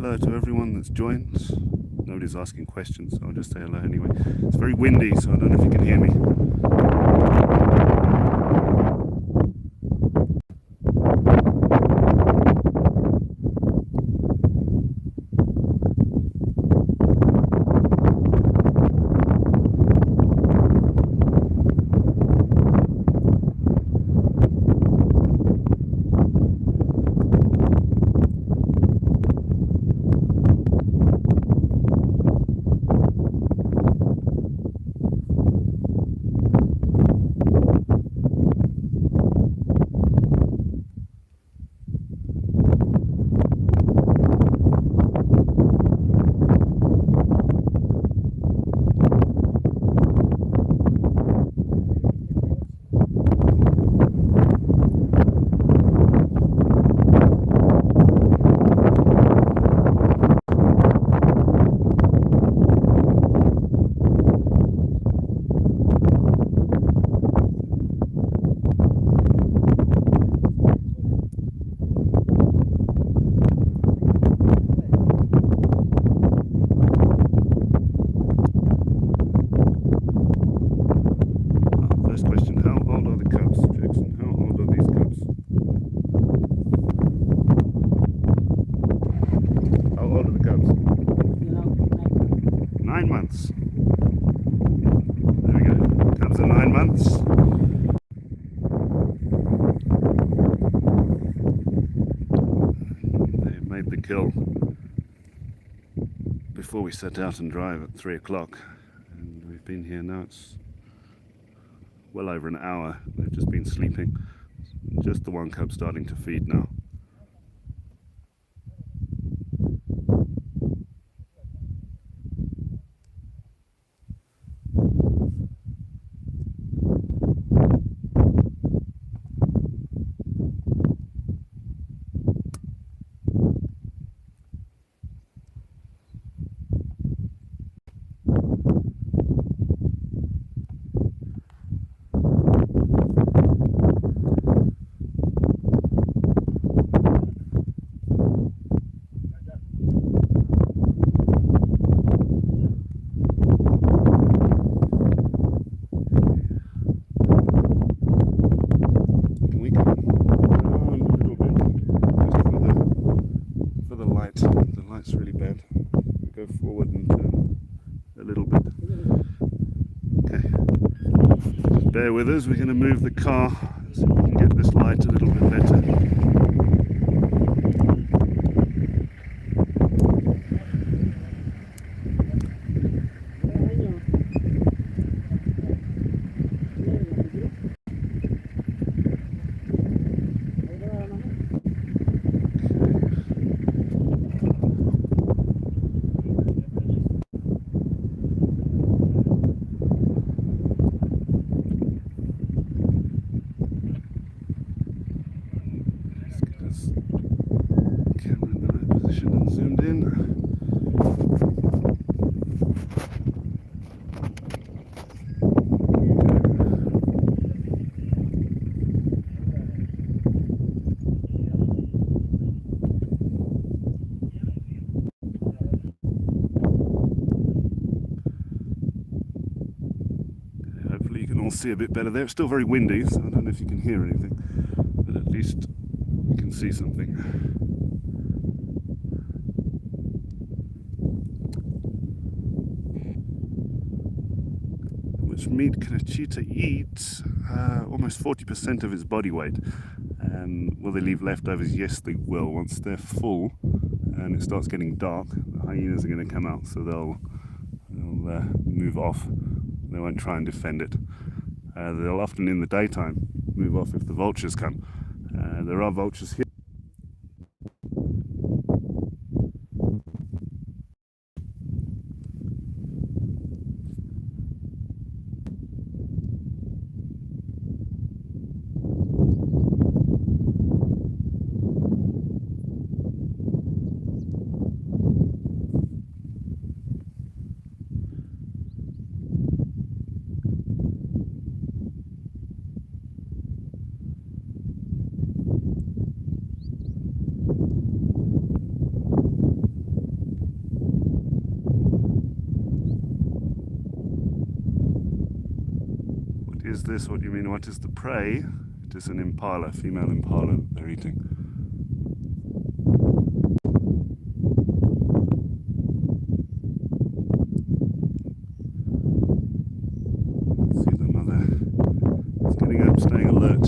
hello to everyone that's joined. Nobody's asking questions, so I'll just say hello anyway. It's very windy, so I don't know if you can hear me. Kill before we set out and drive at 3 o'clock, and we've been here now. It's well over an hour. They've just been sleeping. Just the one cub starting to feed now. Bear with us, we're going to move the car so we can get this light a little bit better. See a bit better there. It's still very windy, so I don't know if you can hear anything, but at least we can see something. How much meat can a cheetah eat? Almost 40% of its body weight. Will they leave leftovers? Yes, they will. Once they're full and it starts getting dark, the hyenas are going to come out, so they'll move off. They won't try and defend it. They'll often in the daytime move off if the vultures come. There are vultures here. is this? What do you mean? What is the prey? It is an impala, female impala they're eating. See the mother is getting up, staying alert,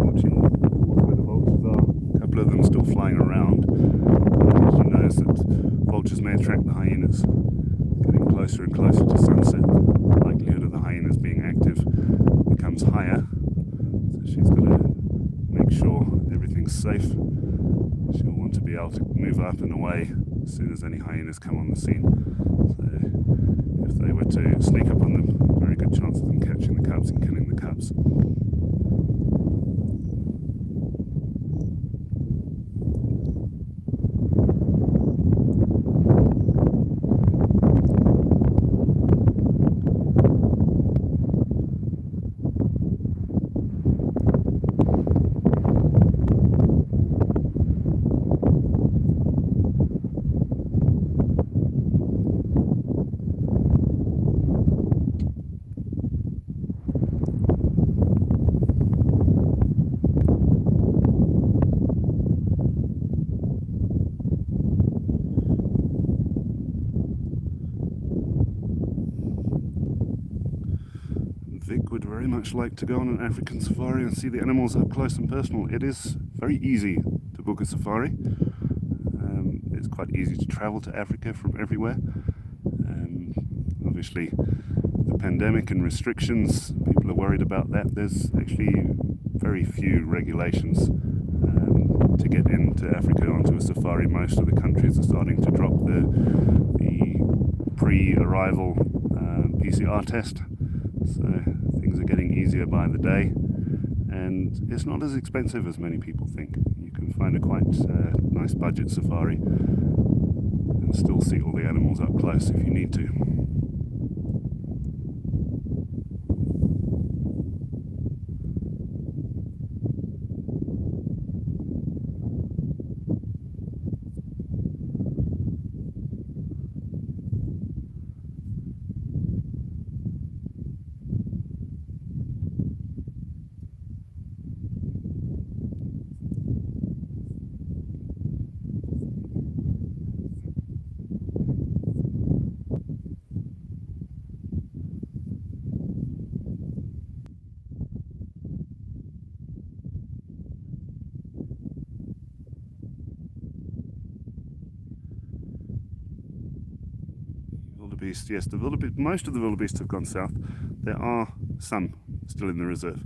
watching where the vultures are. A couple of them still flying around. She knows that vultures may attract the hyenas. Getting closer and closer to sunset, the likelihood of the hyenas being active becomes higher. So she's got to make sure everything's safe. She'll want to be able to move up and away as soon as any hyenas come on the scene. So if they were to sneak up on them, very good chance of them catching the cubs and killing the cubs. Vic would very much like to go on an African safari and see the animals up close and personal. It is very easy to book a safari. It's quite easy to travel to Africa from everywhere. Obviously, the pandemic and restrictions, people are worried about that. There's actually very few regulations to get into Africa onto a safari. Most of the countries are starting to drop the pre-arrival PCR test. So things are getting easier by the day, and it's not as expensive as many people think. You can find a quite nice budget safari and still see all the animals up close if you need to. Wildebeest, yes, most of the wildebeest have gone south. There are some still in the reserve.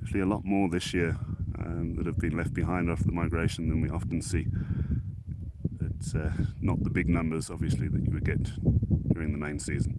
Actually, a lot more this year that have been left behind after the migration than we often see. It's not the big numbers, obviously, that you would get during the main season.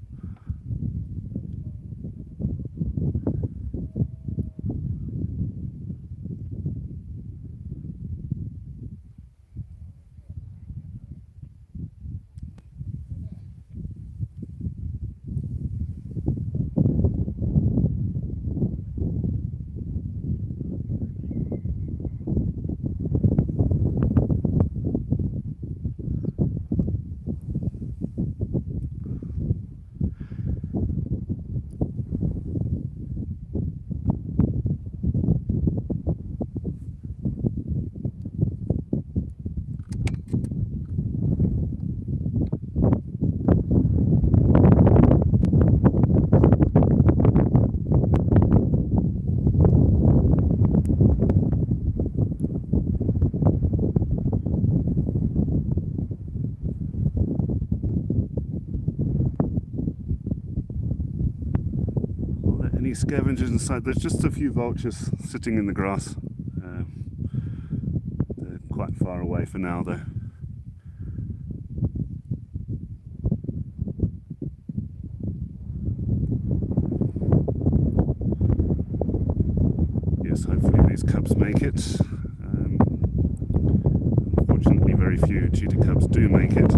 Any scavengers inside? There's just a few vultures sitting in the grass. They're quite far away for now though. Yes, hopefully these cubs make it. Unfortunately very few cheetah cubs do make it.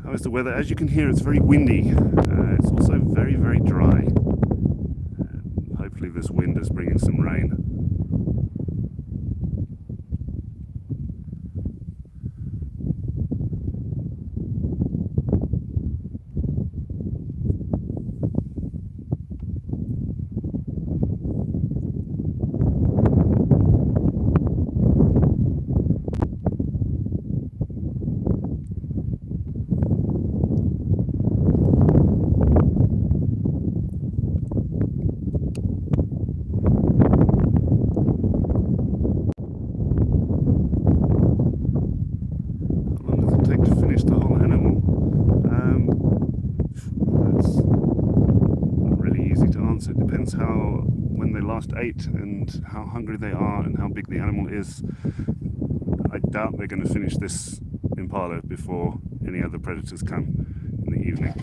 How is the weather? As you can hear, it's very windy. It's also very, very dry. Hopefully this wind is bringing some rain. last 8 and how hungry they are and how big the animal is, I doubt they're going to finish this impala before any other predators come in the evening.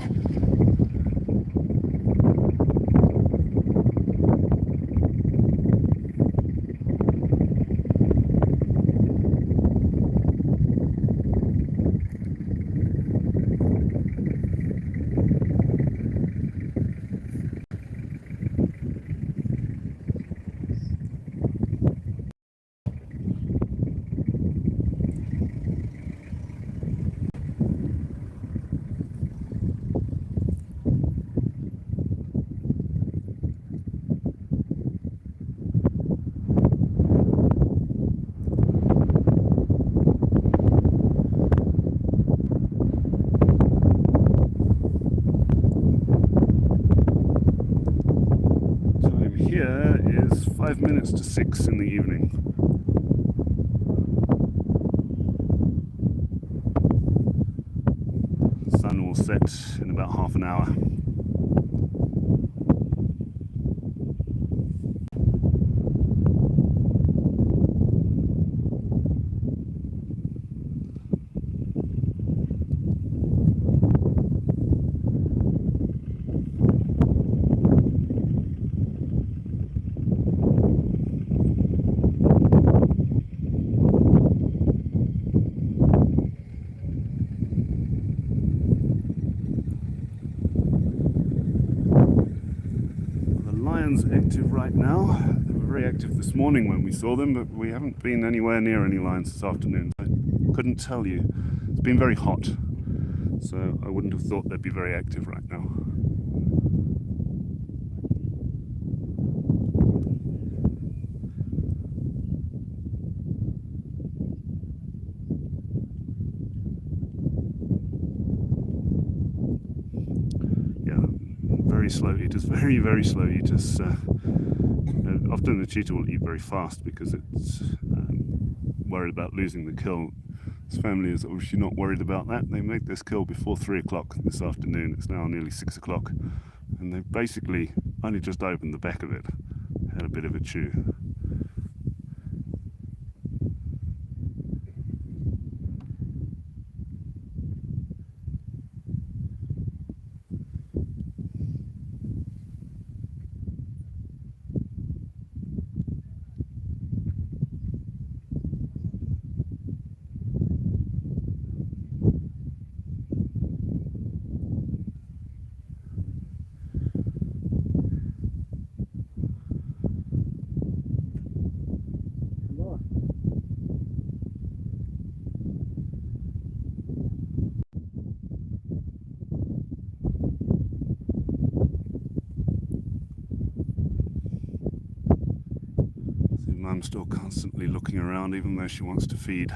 Here is 5 minutes to 6 in the evening. The sun will set in about half an hour. Active right now. They were very active this morning when we saw them, but we haven't been anywhere near any lions this afternoon. I couldn't tell you. It's been very hot, so I wouldn't have thought they'd be very active right now. Very slow eaters, very slow eaters. Often the cheetah will eat very fast because it's worried about losing the kill. This family is obviously not worried about that. They made this kill before 3 o'clock this afternoon. It's now nearly 6 o'clock, and they've basically only just opened the back of it, had a bit of a chew. Mum's still constantly looking around even though she wants to feed.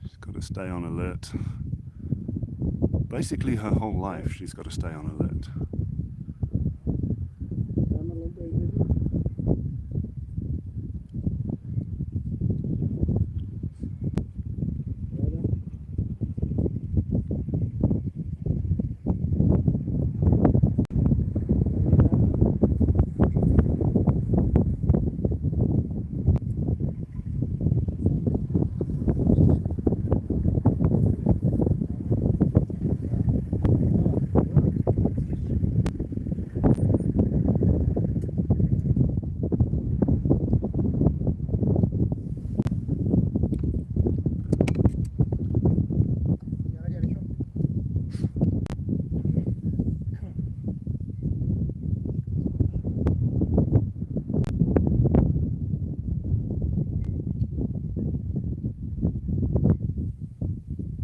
She's got to stay on alert. Basically her whole life she's got to stay on alert.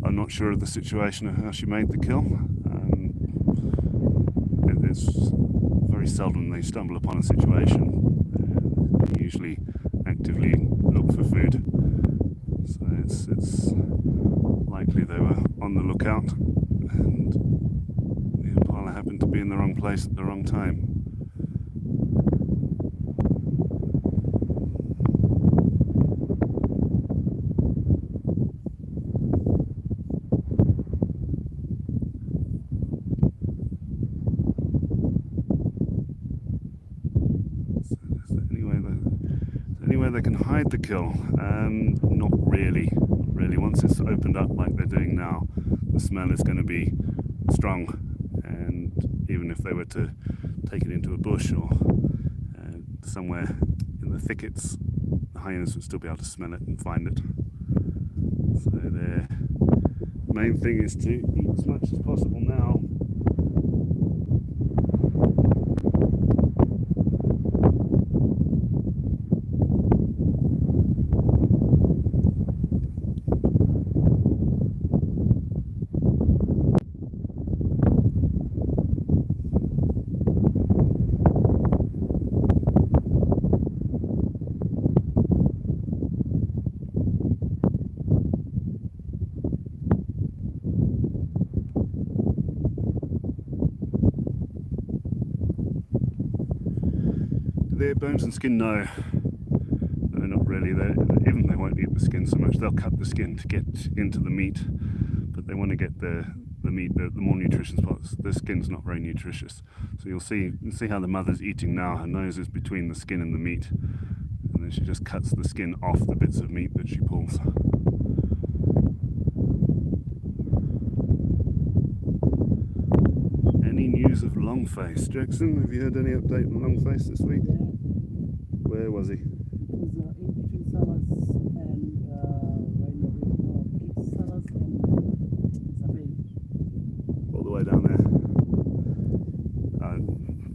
I'm not sure of the situation of how she made the kill. It's very seldom they stumble upon a situation. They usually actively look for food. So it's likely they were on the lookout and the Impala happened to be in the wrong place at the wrong time. they can hide the kill. Not really. Really, once it's opened up like they're doing now, the smell is going to be strong, and even if they were to take it into a bush or somewhere in the thickets, the hyenas would still be able to smell it and find it. So their main thing is to eat as much as possible now. Their bones and skin, no, not really. Even they won't eat the skin so much. They'll cut the skin to get into the meat, but they want to get the meat, the more nutritious parts. The skin's not very nutritious, so you'll see how the mother's eating now. Her nose is between the skin and the meat, and then she just cuts the skin off the bits of meat that she pulls. Any news of Longface, Jackson? Have you heard any update on Longface this week? Yeah. Where was he? It was in between Salas and Salas and Safari. All the way down there.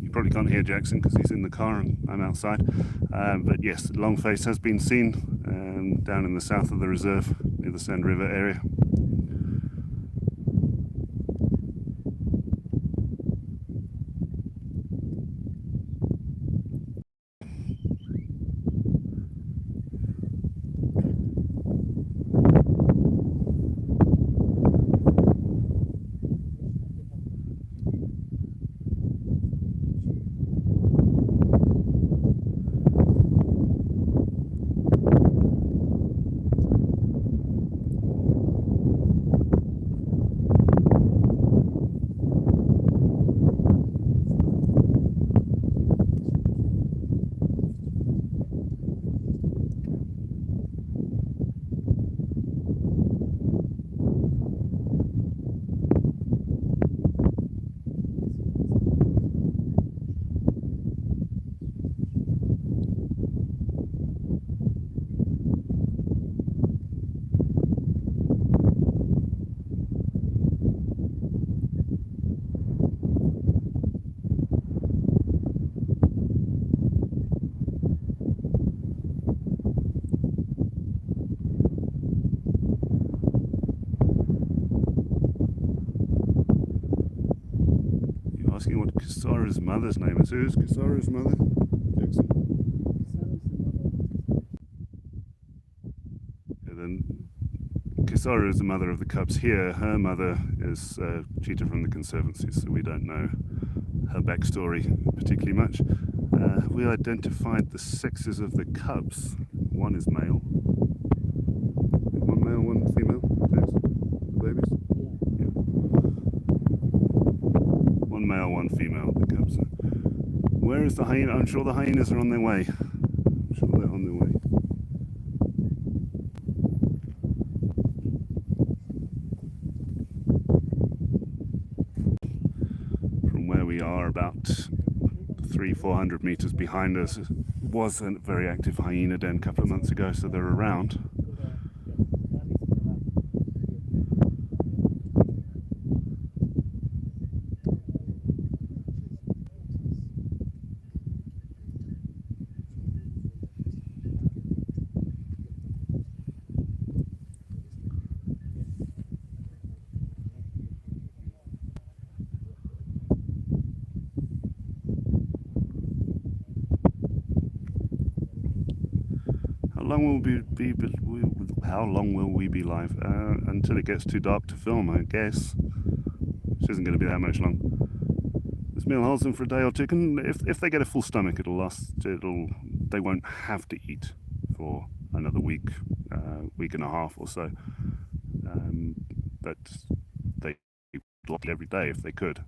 You probably can't hear Jackson because he's in the car and I'm outside. But yes, Longface has been seen down in the south of the reserve near the Sand River area. Asking what Kisaru's mother's name is. Who's Kisaru's mother? Jackson. Yeah, then Kisaru is the mother of the cubs here. Her mother is Cheetah from the Conservancy, so we don't know her backstory particularly much. We identified the sexes of the cubs. One is male. One male, one female. Yes. The babies? Yeah. One male, one female, the cubs. Where is the hyena? I'm sure the hyenas are on their way. I'm sure they're on their way. From where we are, about 300-400 meters behind us was a very active hyena den a couple of months ago, so they're around. How long will we be live? Until it gets too dark to film, I guess. Which isn't going to be that much long. This meal holds them for a day or two. If they get a full stomach, it'll last. They won't have to eat for another week, week and a half or so. But they would every day if they could.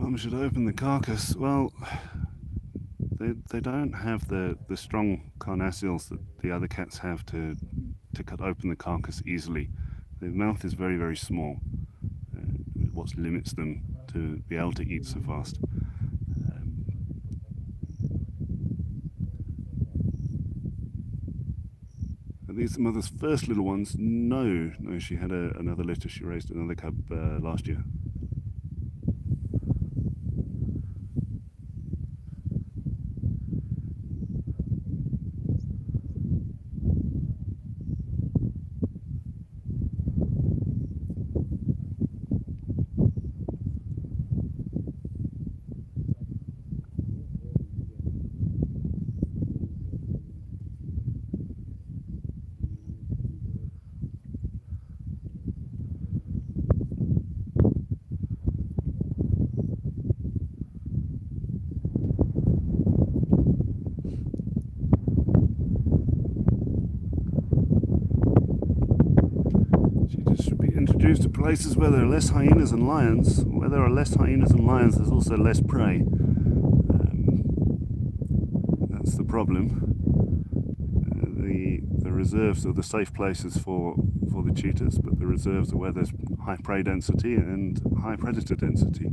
Mum should open the carcass. Well, they don't have the strong carnassials that the other cats have to cut open the carcass easily. Their mouth is very, very small. What limits them to be able to eat so fast. These mother's first little ones. No, she had another litter. She raised another cub last year. Introduced to places where there are less hyenas and lions. Where there are less hyenas and lions, there's also less prey. That's the problem. The reserves are the safe places for the cheetahs, but the reserves are where there's high prey density and high predator density.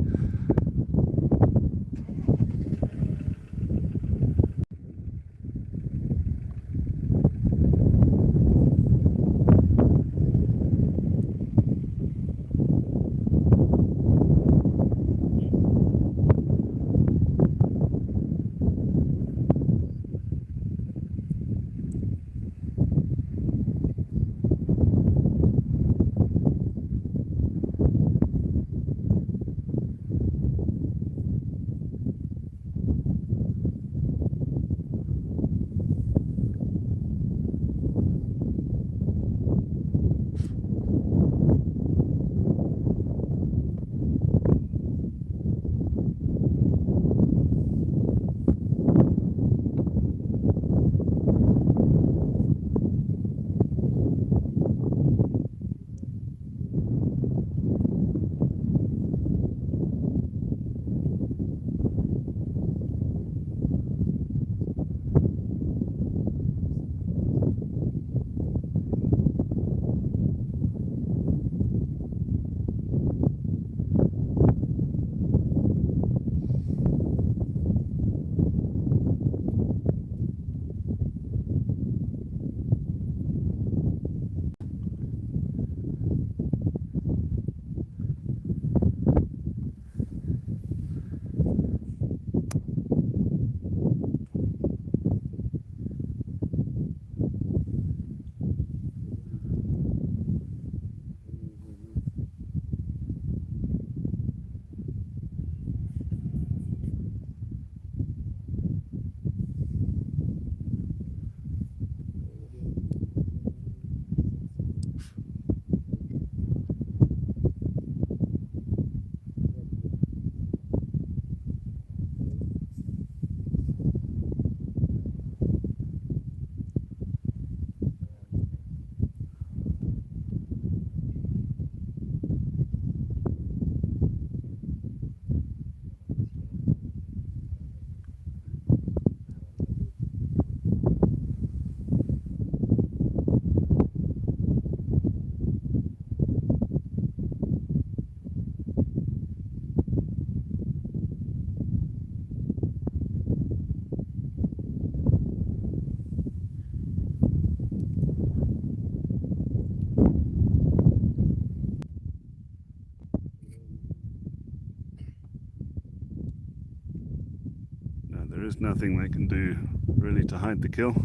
There is nothing they can do really to hide the kill.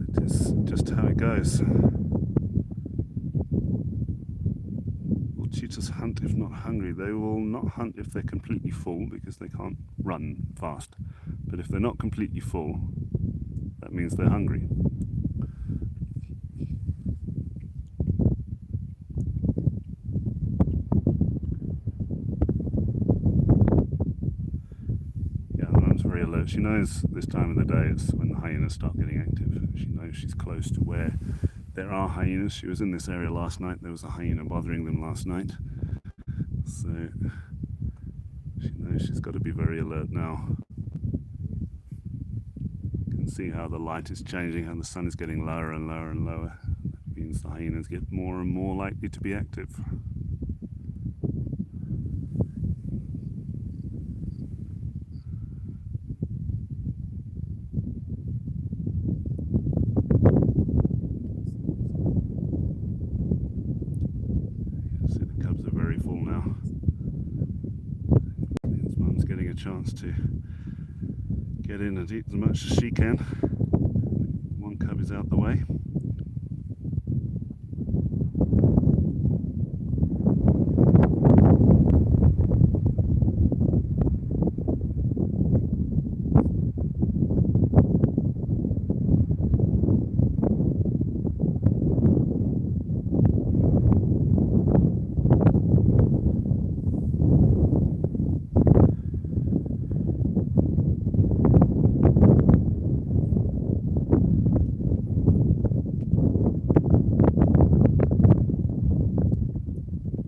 It is just how it goes. Will cheetahs hunt if not hungry? They will not hunt if they're completely full, because they can't run fast. But if they're not completely full, that means they're hungry. Very alert. She knows this time of the day it's when the hyenas start getting active. She knows she's close to where there are hyenas. She was in this area last night. There was a hyena bothering them last night. So she knows she's got to be very alert now. You can see how the light is changing, how the sun is getting lower and lower and lower. That means the hyenas get more and more likely to be active. See, the cubs are very full now. Means Mum's getting a chance to get in and eat as much as she can. One cub is out the way.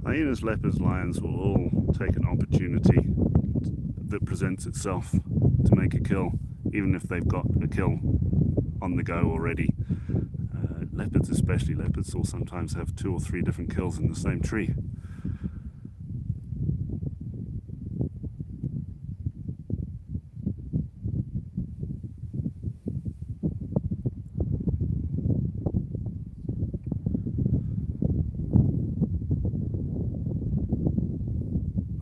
Hyenas, leopards, lions will all take an opportunity that presents itself to make a kill, even if they've got a kill on the go already. Leopards especially, leopards will sometimes have 2 or 3 different kills in the same tree.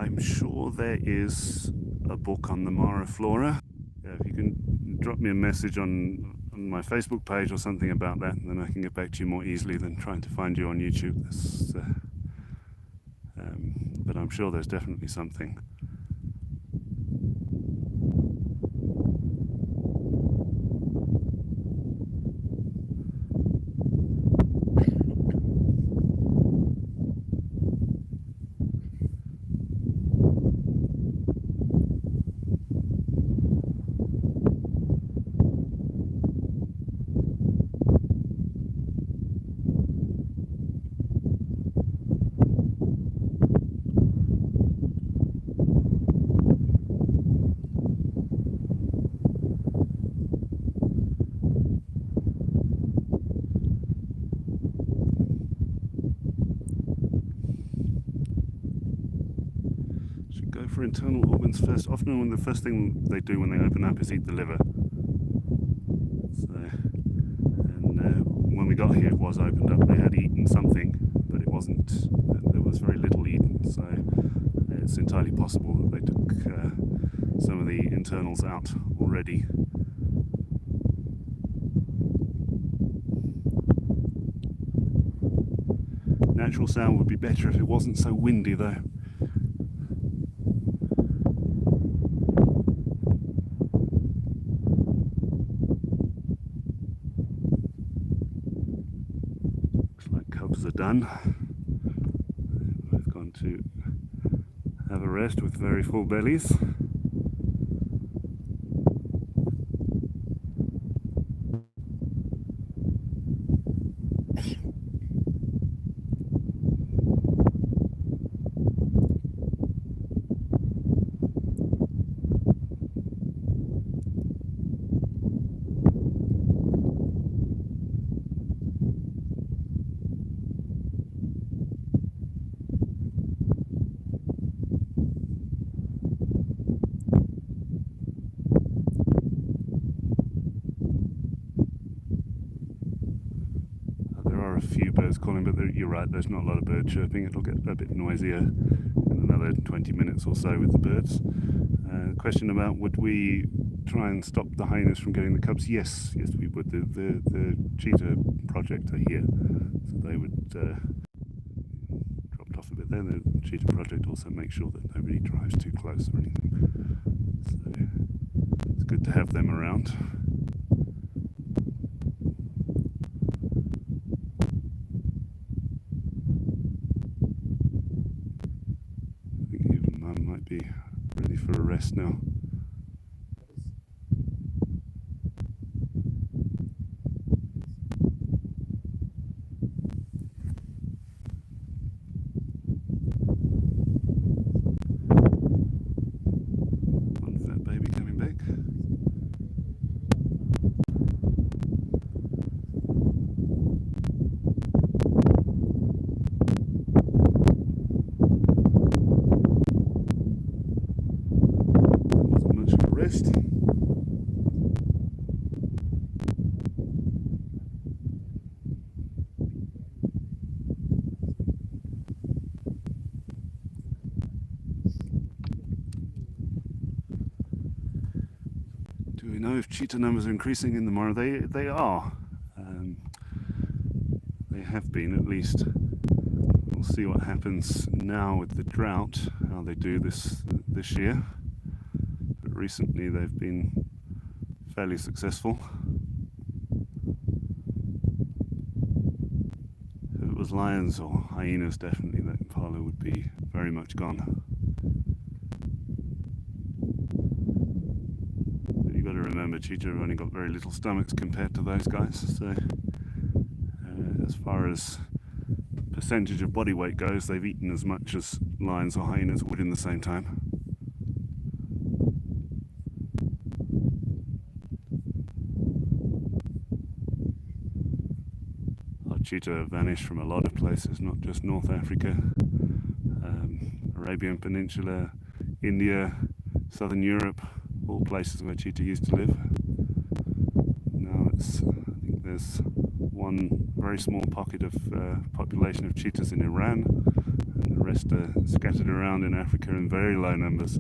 I'm sure there is a book on the Mara flora. Yeah, if you can drop me a message on my Facebook page or something about that, then I can get back to you more easily than trying to find you on YouTube. But I'm sure there's definitely something. For internal organs first. Often when the first thing they do when they open up is eat the liver. So, and when we got here it was opened up. They had eaten something, but it wasn't, there was very little eaten, so it's entirely possible that they took some of the internals out already. Natural sound would be better if it wasn't so windy though. Are done. They've gone to have a rest with very full bellies. A few birds calling, but you're right, there's not a lot of bird chirping. It'll get a bit noisier in another 20 minutes or so with the birds. Question about would we try and stop the hyenas from getting the cubs? Yes, we would. The Cheetah project are here, so they would dropped off a bit there. The Cheetah project also makes sure that nobody drives too close or anything. So it's good to have them around. Be ready for a rest now. if cheetah numbers are increasing in the Mara. They are. They have been, at least. We'll see what happens now with the drought, how they do this year. But recently they've been fairly successful. If it was lions or hyenas, definitely that impala would be very much gone. But you've got to remember, cheetah have only got very little stomachs compared to those guys, so as far as percentage of body weight goes, they've eaten as much as lions or hyenas would in the same time. Cheetah have vanished from a lot of places, not just North Africa, Arabian Peninsula, India, Southern Europe, all places where cheetah used to live. Now I think there's one very small pocket of population of cheetahs in Iran, and the rest are scattered around in Africa in very low numbers.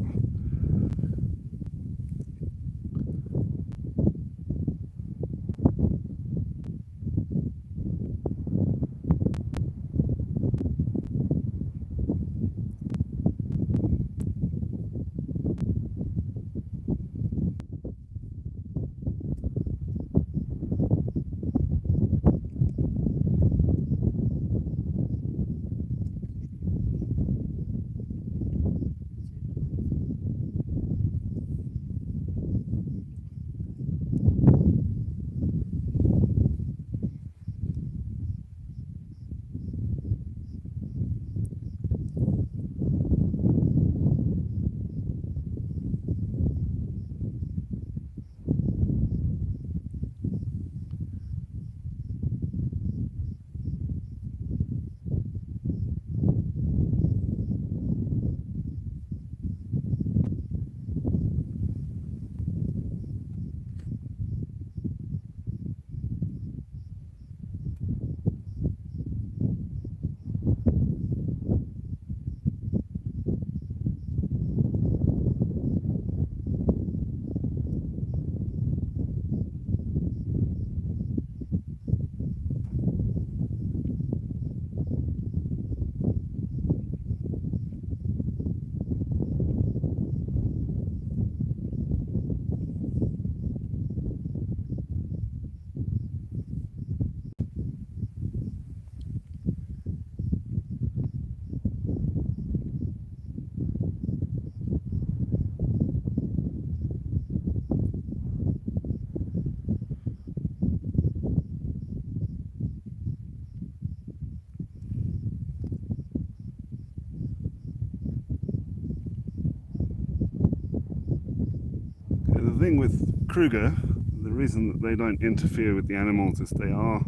The thing with Kruger, the reason that they don't interfere with the animals is they are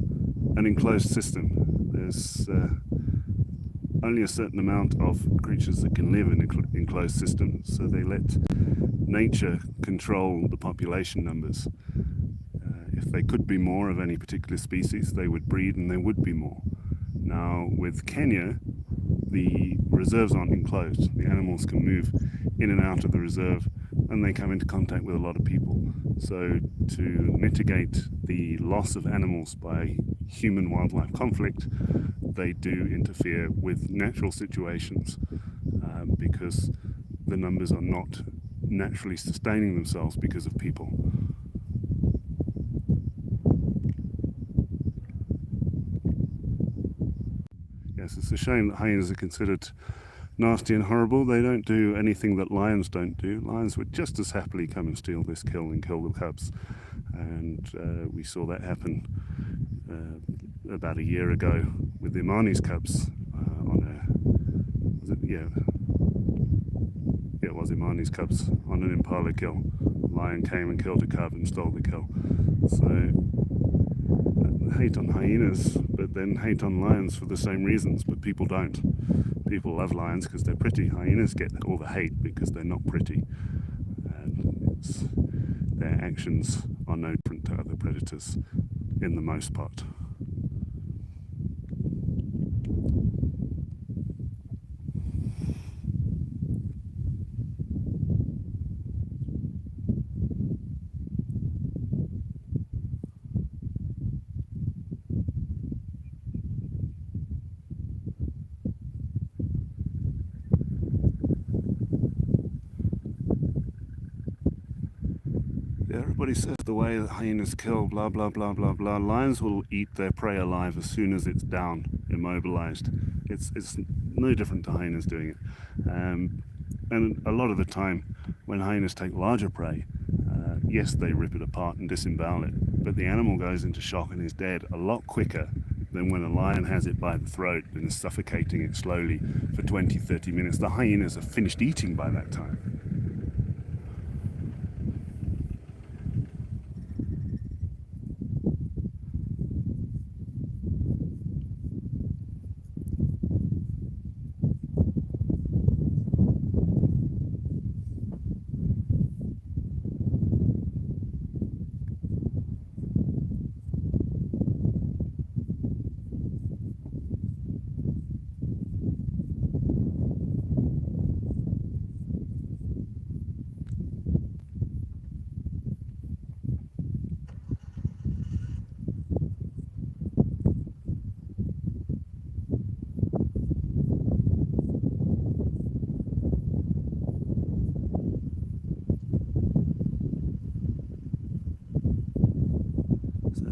an enclosed system. There's only a certain amount of creatures that can live in enclosed systems, so they let nature control the population numbers. If they could be more of any particular species, they would breed and there would be more. Now with Kenya, the reserves aren't enclosed. The animals can move in and out of the reserve and they come into contact with a lot of people. So to mitigate the loss of animals by human-wildlife conflict, they do interfere with natural situations because the numbers are not naturally sustaining themselves because of people. Yes, it's a shame that hyenas are considered nasty and horrible. They don't do anything that lions don't do. Lions would just as happily come and steal this kill and kill the cubs. And we saw that happen about a year ago with the Imani's cubs it was Imani's cubs on an Impala kill. Lion came and killed a cub and stole the kill. So hate on hyenas, but then hate on lions for the same reasons, but people don't. People love lions because they're pretty. Hyenas get all the hate because they're not pretty. And their actions are no different to other predators in the most part. everybody says the way that hyenas kill, blah, blah, blah, blah, blah. Lions will eat their prey alive as soon as it's down, immobilized. It's no different to hyenas doing it. And a lot of the time, when hyenas take larger prey, yes, they rip it apart and disembowel it, but the animal goes into shock and is dead a lot quicker than when a lion has it by the throat and is suffocating it slowly for 20-30 minutes. The hyenas are finished eating by that time.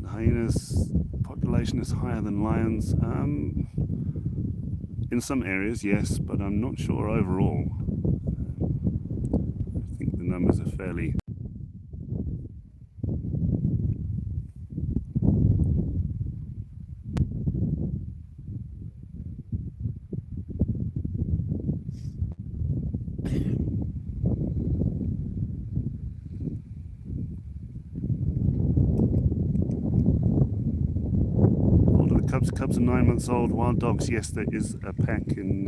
Hyenas population is higher than lions. In some areas, yes, but I'm not sure overall. I think the numbers are fairly... Cubs are 9 months old. Wild dogs, yes, there is a pack in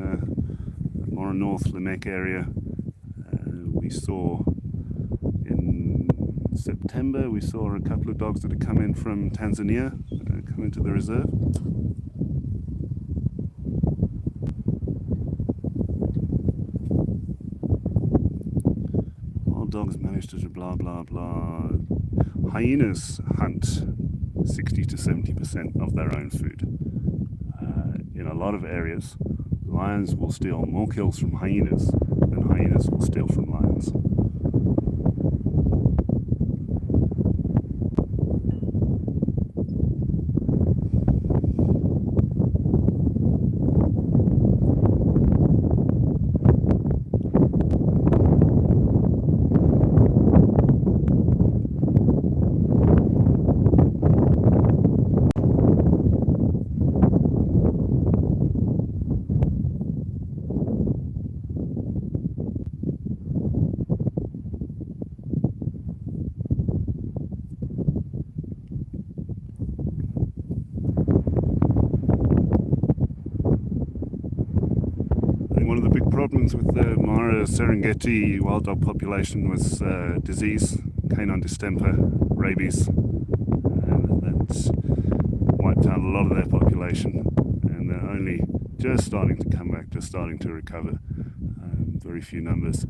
more north Lamec area. We saw in September, we saw a couple of dogs that had come in from Tanzania, come into the reserve. Wild dogs managed to blah blah blah. Hyenas hunt 60 to 70% of their own food. In a lot of areas, lions will steal more kills from hyenas than hyenas will steal from lions. One of the big problems with the Mara Serengeti wild dog population was disease, canine distemper, rabies. That's wiped out a lot of their population, and they're only just starting to come back, just starting to recover. Very few numbers.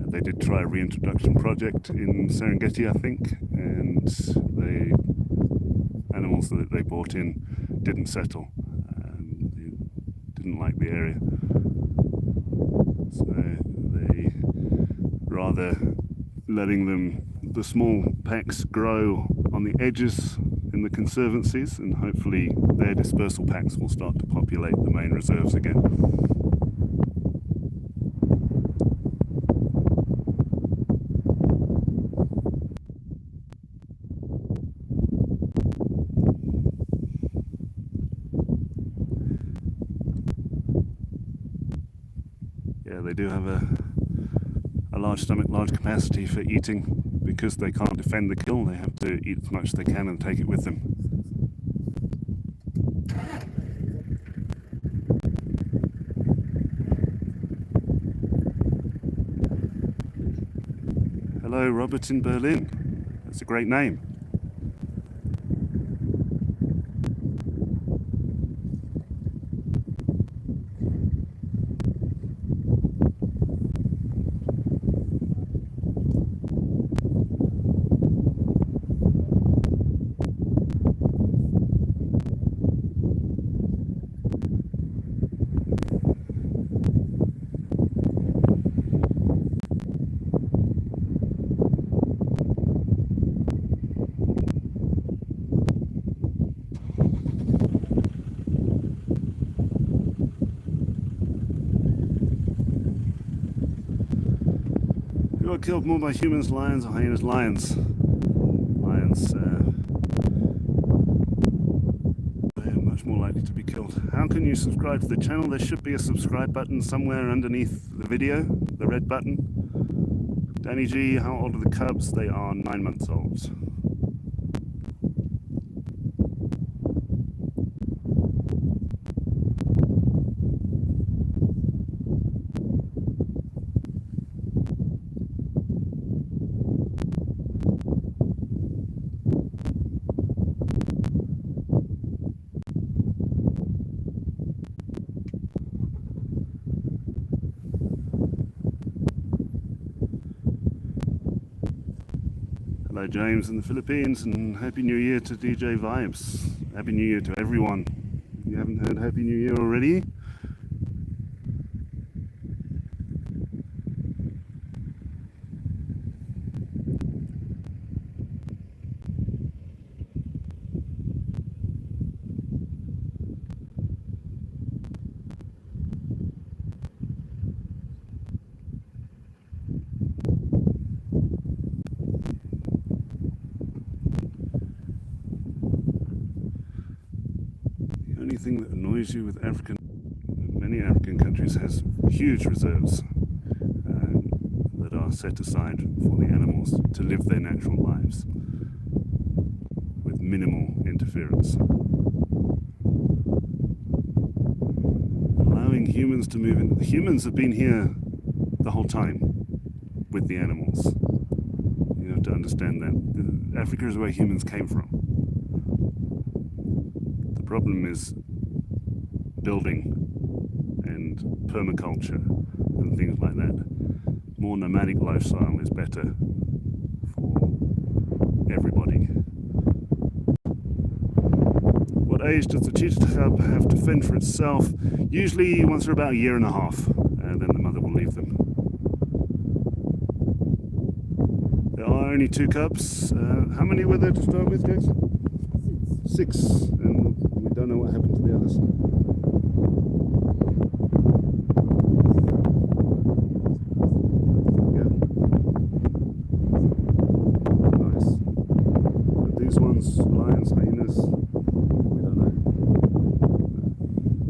They did try a reintroduction project in Serengeti, I think, and the animals that they brought in didn't settle. They didn't like the area. So they, rather letting the small packs grow on the edges in the conservancies, and hopefully their dispersal packs will start to populate the main reserves again. Yeah, they do have a large stomach, large capacity for eating. Because they can't defend the kill, they have to eat as much as they can and take it with them. Hello, Robert in Berlin. That's a great name. killed more by humans, lions, or hyenas? Lions. Lions. They are much more likely to be killed. How can you subscribe to the channel? There should be a subscribe button somewhere underneath the video, the red button. Danny G, how old are the cubs? They are 9 months old. Hello James in the Philippines, and Happy New Year to DJ Vibes. Happy New Year to everyone. You haven't heard Happy New Year already? The only thing that annoys you with many African countries has huge reserves that are set aside for the animals to live their natural lives with minimal interference. Allowing humans to move in. The humans have been here the whole time with the animals. You have to understand that. Africa is where humans came from. The problem is building and permaculture and things like that. More nomadic lifestyle is better for everybody. What age does the cheetah cub have to fend for itself? Usually once they're about 1.5 years, and then the mother will leave them. There are only 2 cubs. How many were there to start with, Jackson? 6. And we don't know what happened to the others. Yeah. Nice. But these ones, lions, hyenas, we don't know.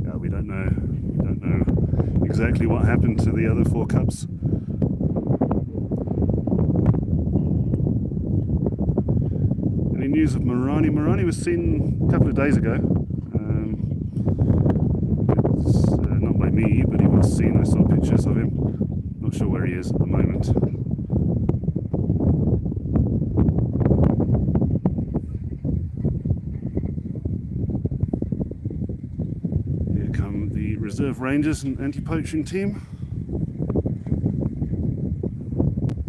Yeah, we don't know. We don't know exactly what happened to the other 4 cubs. Any news of Marani? Marani was seen a couple of days ago. It's not by me, but he was seen. I saw pictures of him. Not sure where he is at the moment. Here come the reserve rangers and anti-poaching team.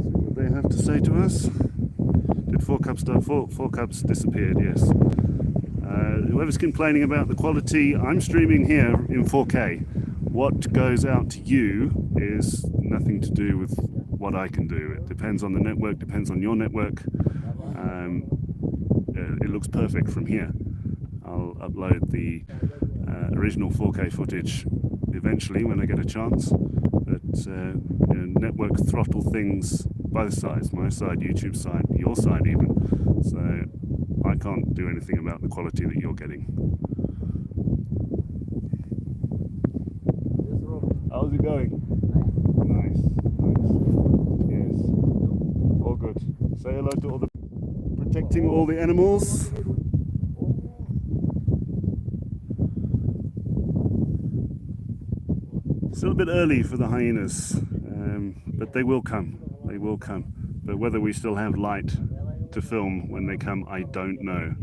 See what they have to say to us. Did 4 cubs die? 4 cubs disappeared, yes. Whoever's complaining about the quality, I'm streaming here in 4K. What goes out to you is nothing to do with what I can do. It depends on the network, depends on your network. It looks perfect from here. I'll upload the original 4K footage eventually when I get a chance. But network throttle things both sides, my side, YouTube side, your side even. So I can't do anything about the quality that you're getting. How's it going? Nice, nice. Yes. All good. Say hello to all the protecting all the animals. Still a bit early for the hyenas, but they will come. They will come. But whether we still have light to film when they come, I don't know.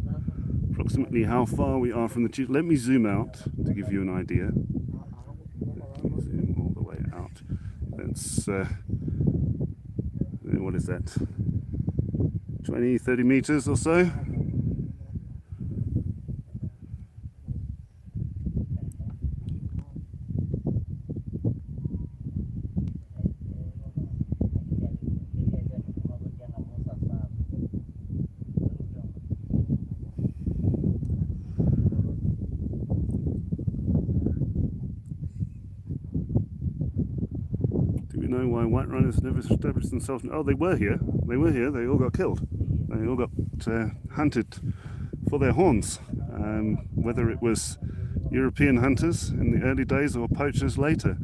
Approximately how far we are from the cheetah. Let me zoom out to give you an idea. Let me zoom all the way out. That's, what is that? 20, 30 meters or so. know why white rhinos never established themselves. Oh, they were here. They were here. They all got killed. They all got hunted for their horns. Whether it was European hunters in the early days or poachers later.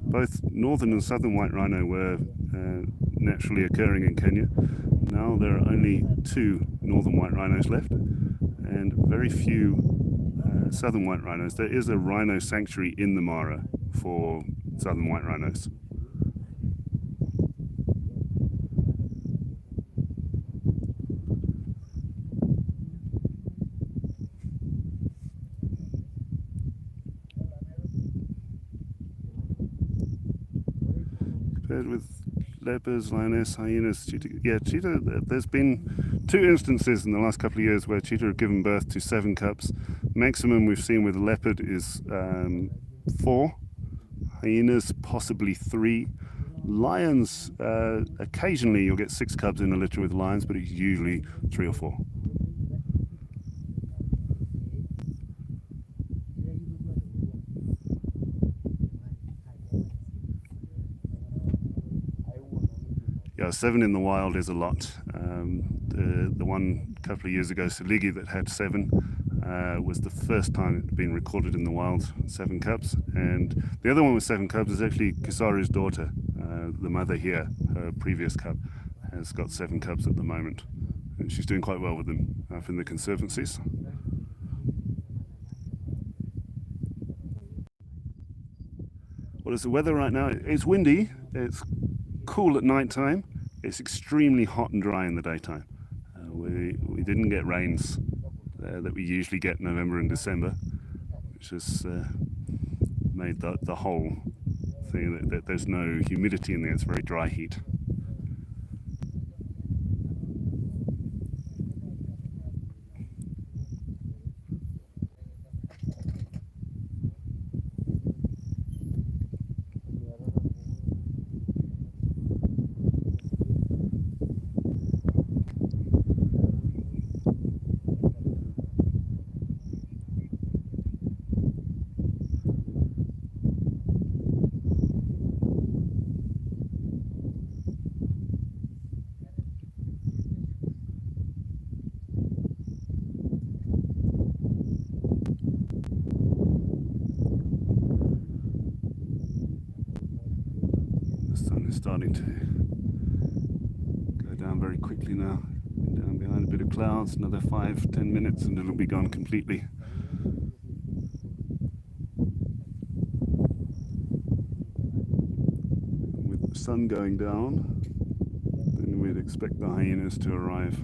Both northern and southern white rhino were naturally occurring in Kenya. Now there are only 2 northern white rhinos left and very few southern white rhinos. There is a rhino sanctuary in the Mara for southern white rhinos. Compared with leopards, lioness, hyenas, cheetah. Yeah, cheetah, there's been 2 instances in the last couple of years where cheetah have given birth to 7 cubs. Maximum we've seen with leopard is 4. Hyenas, possibly 3. Lions, occasionally you'll get 6 cubs in a litter with lions, but it's usually 3 or 4. Yeah, 7 in the wild is a lot. The one a couple of years ago, Seligi, that had 7 was the first time it had been recorded in the wild, 7 cubs. And the other one with 7 cubs is actually Kisaru's daughter, the mother here. Her previous cub has got 7 cubs at the moment. And she's doing quite well with them up in the conservancies. What is the weather right now? It's windy, it's cool at night time. It's extremely hot and dry in the daytime. We didn't get rains that we usually get November and December, which has made the whole thing that there's no humidity in there. It's very dry heat. Starting to go down very quickly now. Down behind a bit of clouds, another 5-10 minutes and it'll be gone completely. And with the sun going down, then we'd expect the hyenas to arrive.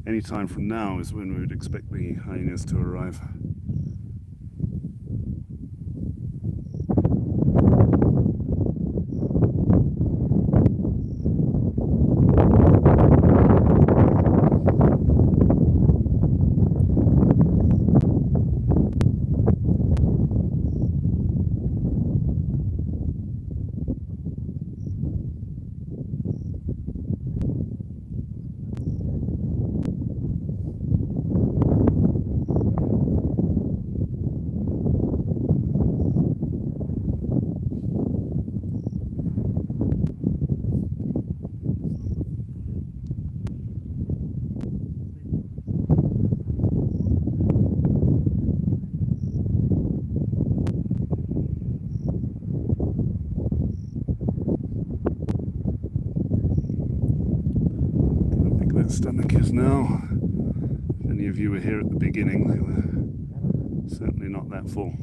Any time from now is when we would expect the hyenas to arrive. Stomach is now. If any of you were here at the beginning, they were certainly not that full.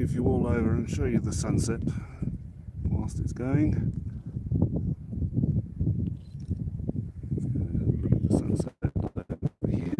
move you all over and show you the sunset whilst it's going. Look at the sunset over here.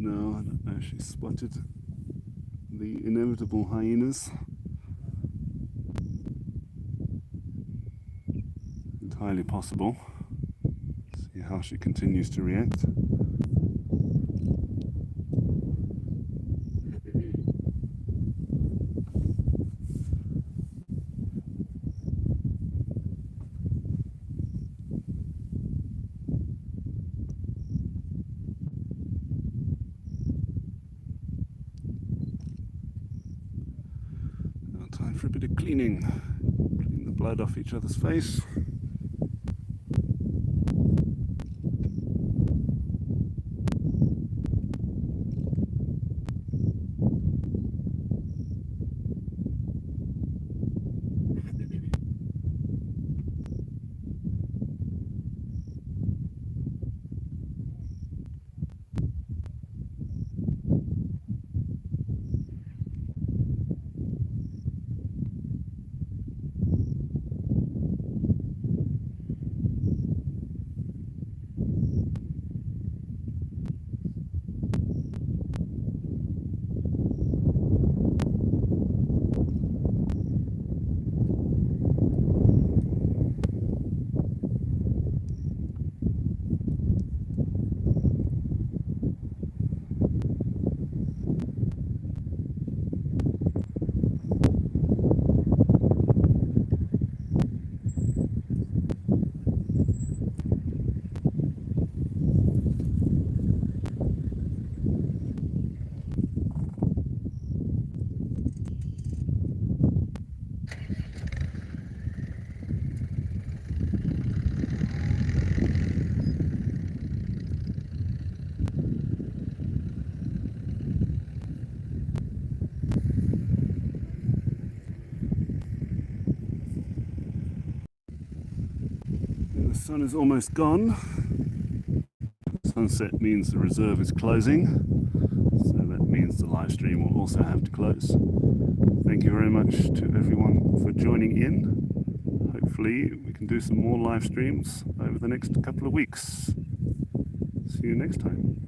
No, I don't know if she spotted the inevitable hyenas. Entirely possible. See how she continues to react. Time for a bit of cleaning. Clean the blood off each other's face. The sun is almost gone. Sunset means the reserve is closing, so that means the live stream will also have to close. Thank you very much to everyone for joining in. Hopefully we can do some more live streams over the next couple of weeks. See you next time.